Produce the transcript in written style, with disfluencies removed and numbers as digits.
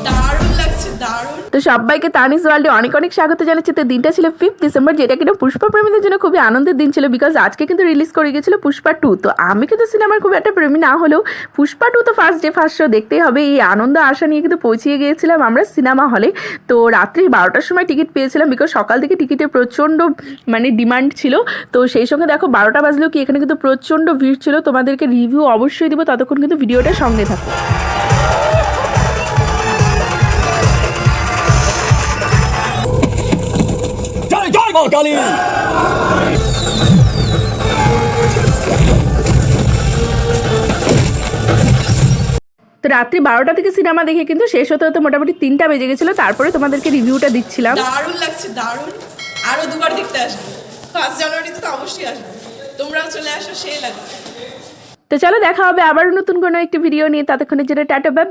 দারুণ লাগছে, দারুণ। তো সবাইকে তানিস ওয়ার্ল্ডে অনেক অনেক স্বাগত জানাচ্ছি। তো দিনটা ছিল 5 ডিসেম্বর, যেটা কিন্তু পুষ্পা প্রেমীদের জন্য খুবই আনন্দের দিন ছিল, বিকজ আজকে কিন্তু রিলিজ করে গেছিল পুষ্পা 2। তো আমি কিন্তু সিনেমার খুব একটা প্রেমী না হলেও পুষ্পা 2 তো ফার্স্ট ডে ফার্স্ট শো দেখতেই হবে, এই আনন্দ আশা নিয়ে কিন্তু পৌঁছিয়ে গিয়েছিলাম আমরা সিনেমা হলে। তো রাত্রি 12টার সময় টিকিট পেয়েছিলাম, বিকজ সকাল থেকে টিকিটের প্রচণ্ড ডিমান্ড ছিল। তো সেই সঙ্গে দেখো 12টা বাজলেও কি এখানে কিন্তু প্রচণ্ড ভিড় ছিল। তোমাদেরকে রিভিউ অবশ্যই দিব, ততক্ষণ কিন্তু ভিডিওটা সঙ্গে থাকো। কালী তো রাত্রি 12টা থেকে সিনেমা দেখে কিন্তু শেষ হতে হতে মোটামুটি 3টা বেজে গেছিলো। তারপরে তোমাদেরকে রিভিউটা দিচ্ছিলাম। দারুণ লাগছে, দারুণ। আরো দুবার দেখতে আসবো, 5 জানুয়ারিতে তো অবশ্যই আসবো, তোমরাও চলে আসো, সেই লাগবে। তো চলো দেখা হবে আবার নতুন কোনো একটি ভিডিও নিয়ে, ততক্ষণের জন্য টাটা বাই বাই।